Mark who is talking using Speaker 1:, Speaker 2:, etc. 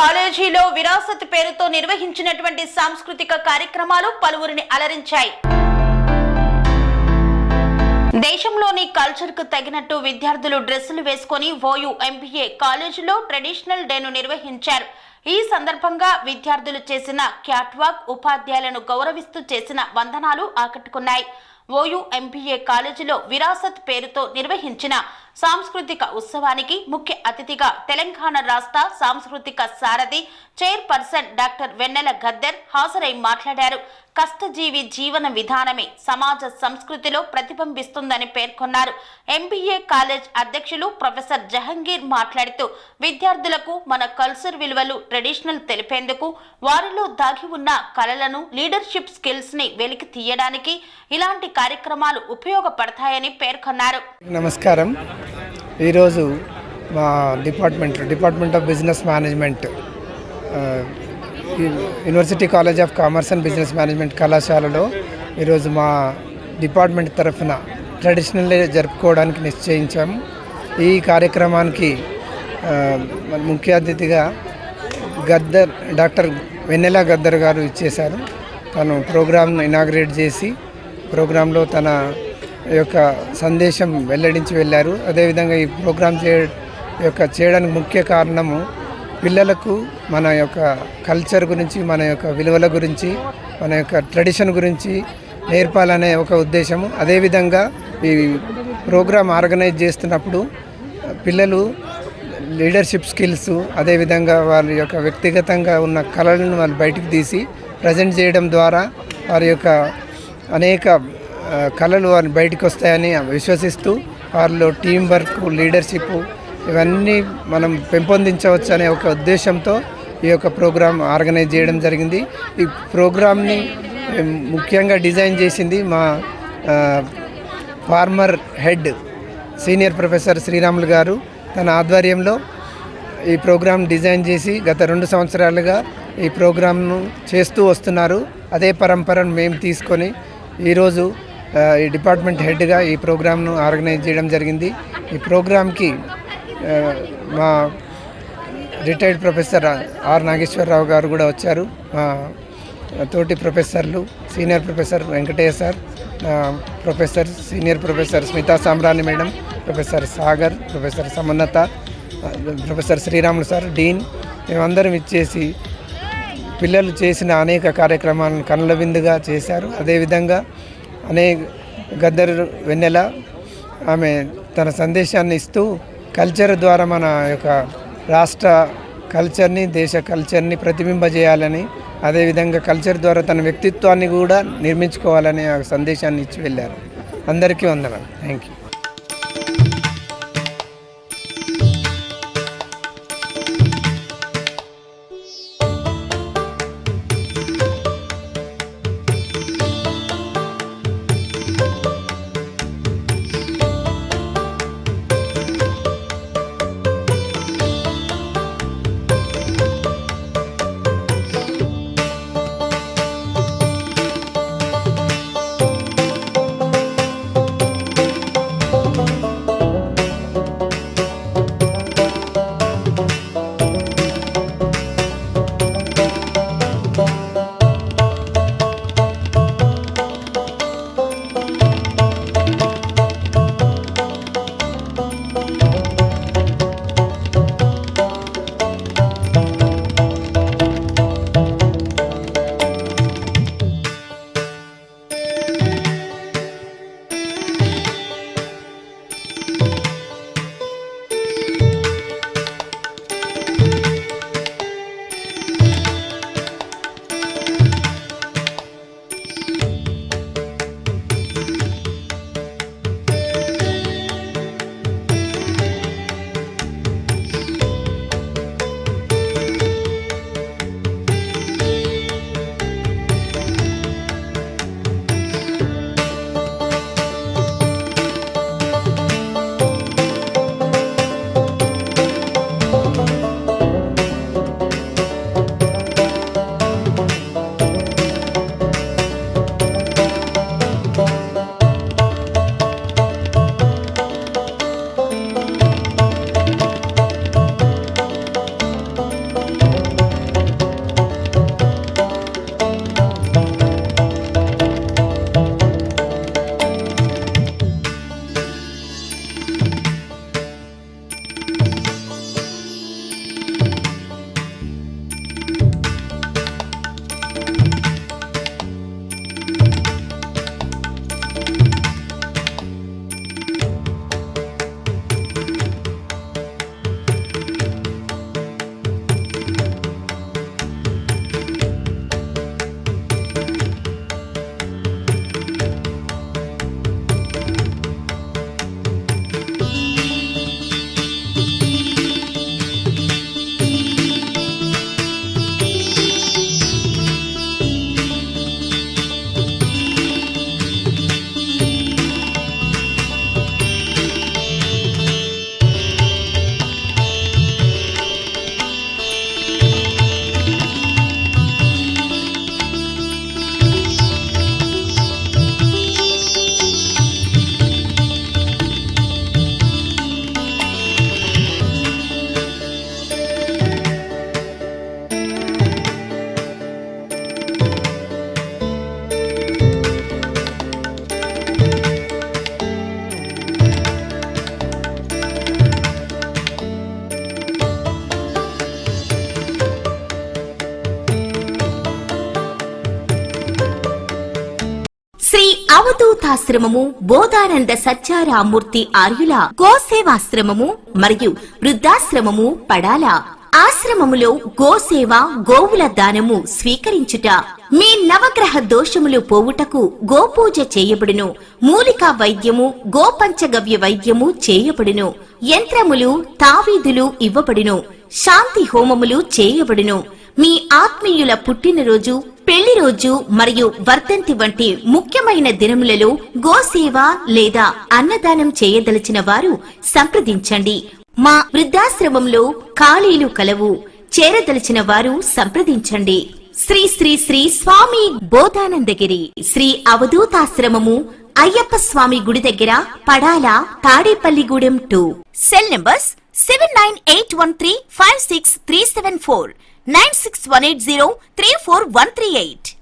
Speaker 1: కాలేజీలో విరాసత్ పేరుతో నిర్వహించినటువంటి సాంస్కృతిక కార్యక్రమాలు పలువురిని అలరించాయి. దేశంలోని కల్చర్ కు తగినట్టు విద్యార్థులు డ్రెస్సులు వేసుకొని ఓయూ ఎంబీఏ కాలేజీలో ట్రెడిషనల్ డేను నిర్వహించారు. ఈ సందర్భంగా విద్యార్థులు చేసిన క్యాట్ వాక్, ఉపాధ్యాయులను గౌరవిస్తూ చేసిన వందనాలు ఆకట్టుకున్నాయి. ఓయూ ఎంబీఏ కాలేజీలో విరాసత్ పేరుతో నిర్వహించిన సాంస్కృతిక ఉత్సవానికి ముఖ్య అతిథిగా తెలంగాణ రాష్ట్ర సాంస్కృతిక సారథి చైర్పర్సన్ డాక్టర్ వెన్నెల గద్దర్ హాజరై మాట్లాడారు. కష్టజీవి జీవన విధానమే సమాజ సంస్కృతిలో ప్రతిబింబిస్తుందని పేర్కొన్నారు. ఎంబీఏ కాలేజ్ అధ్యక్షులు ప్రొఫెసర్ జహంగీర్ మాట్లాడుతూ విద్యార్థులకు మన కల్చర్ విలువలు, ట్రెడిషనల్ తెలిపేందుకు, వారిలో దాగి ఉన్న కళలను, లీడర్షిప్ స్కిల్స్ ని వెలికి తీయడానికి ఇలాంటి కార్యక్రమాలు ఉపయోగపడతాయని పేర్కొన్నారు.
Speaker 2: నమస్కారం. ఈరోజు మా department of business management, university college of commerce and business management కళాశాలలో ఈరోజు మా డిపార్ట్మెంట్ తరఫున ట్రెడిషనల్ డే జరుపుకోవడానికి నిశ్చయించాము. ఈ కార్యక్రమానికి ముఖ్య అతిథిగా డాక్టర్ వెన్నెల గద్దర్ గారు ఇచ్చేశారు. తను ప్రోగ్రామ్ను ఇనాగ్రేట్ చేసి ప్రోగ్రాంలో తన యొక్క సందేశం వెల్లడించి వెళ్ళారు. అదేవిధంగా ఈ ప్రోగ్రాం చేయడానికి ముఖ్య కారణము పిల్లలకు మన యొక్క కల్చర్ గురించి, మన యొక్క విలువల గురించి, మన యొక్క ట్రెడిషన్ గురించి నేర్పాలనే ఒక ఉద్దేశము. అదేవిధంగా ఈ ప్రోగ్రాం ఆర్గనైజ్ చేస్తున్నప్పుడు పిల్లలు లీడర్షిప్ స్కిల్స్, అదేవిధంగా వాళ్ళ యొక్క వ్యక్తిగతంగా ఉన్న కళలను వాళ్ళు బయటికి తీసి ప్రజెంట్ చేయడం ద్వారా వారి యొక్క అనేక కళలు వారు బయటకు వస్తాయని విశ్వసిస్తూ వారిలో టీం వర్క్, లీడర్షిప్ ఇవన్నీ మనం పెంపొందించవచ్చు అనే ఒక ఉద్దేశంతో ఈ యొక్క ప్రోగ్రాం ఆర్గనైజ్ చేయడం జరిగింది. ఈ ప్రోగ్రామ్ని ముఖ్యంగా డిజైన్ చేసింది మా former head senior professor Sriramulu గారు. తన ఆధ్వర్యంలో ఈ ప్రోగ్రాం డిజైన్ చేసి గత 2 సంవత్సరాలుగా ఈ ప్రోగ్రాంను చేస్తూ వస్తున్నారు. అదే పరంపరను మేము తీసుకొని ఈరోజు ఈ డిపార్ట్మెంట్ హెడ్గా ఈ ప్రోగ్రాంను ఆర్గనైజ్ చేయడం జరిగింది. ఈ ప్రోగ్రాంకి మా రిటైర్డ్ ప్రొఫెసర్ ఆర్ నాగేశ్వరరావు గారు కూడా వచ్చారు. మా తోటి ప్రొఫెసర్లు senior professor Venkataiah sir, senior professor Smita Sambrani madam, professor Sagar, professor Samannata, professor Sriramulu sir, dean, మేమందరం ఇచ్చేసి పిల్లలు చేసిన అనేక కార్యక్రమాలను కనుల విందుగా చేశారు. అదేవిధంగా గద్దర్ వెన్నెల ఆమె తన సందేశాన్ని ఇస్తూ కల్చర్ ద్వారా మన యొక్క రాష్ట్ర కల్చర్ని, దేశ కల్చర్ని ప్రతిబింబజేయాలని, అదేవిధంగా కల్చర్ ద్వారా తన వ్యక్తిత్వాన్ని కూడా నిర్మించుకోవాలనే సందేశాన్ని ఇచ్చి వెళ్ళారు. అందరికీ వందనాలు. Thank you.
Speaker 3: అవధూతాశ్రమము బోధానంద సత్యారామూర్తి ఆర్యుల గోసేవాశ్రమము మరియు వృద్ధాశ్రమము పడాల. ఆశ్రమములో గోసేవ గోవుల దానము స్వీకరించుట. మీ నవగ్రహ దోషములు పోవుటకు గోపూజ చేయబడును. మూలికా వైద్యము గోపంచగవ్య వైద్యము చేయబడును. యంత్రములు తావీదులు ఇవ్వబడును. శాంతి హోమములు చేయబడును. మీ ఆత్మీయుల పుట్టినరోజు పెళ్లి రోజు మరియు వర్ధంతి వంటి ముఖ్యమైన దినములలో గోసేవ లేదా అన్నదానం చేయదలిచిన వారు సంప్రదించండి. మా వృద్ధాశ్రమంలో ఖాళీలు కలవు. చేరదలిచిన వారు సంప్రదించండి. శ్రీ శ్రీ శ్రీ స్వామి బోధానందగిరి శ్రీ అవధూతాశ్రమము అయ్యప్ప స్వామి గుడి దగ్గర పడాల, తాడేపల్లిగూడెం 2. Cell numbers 7981356374, 96180341138.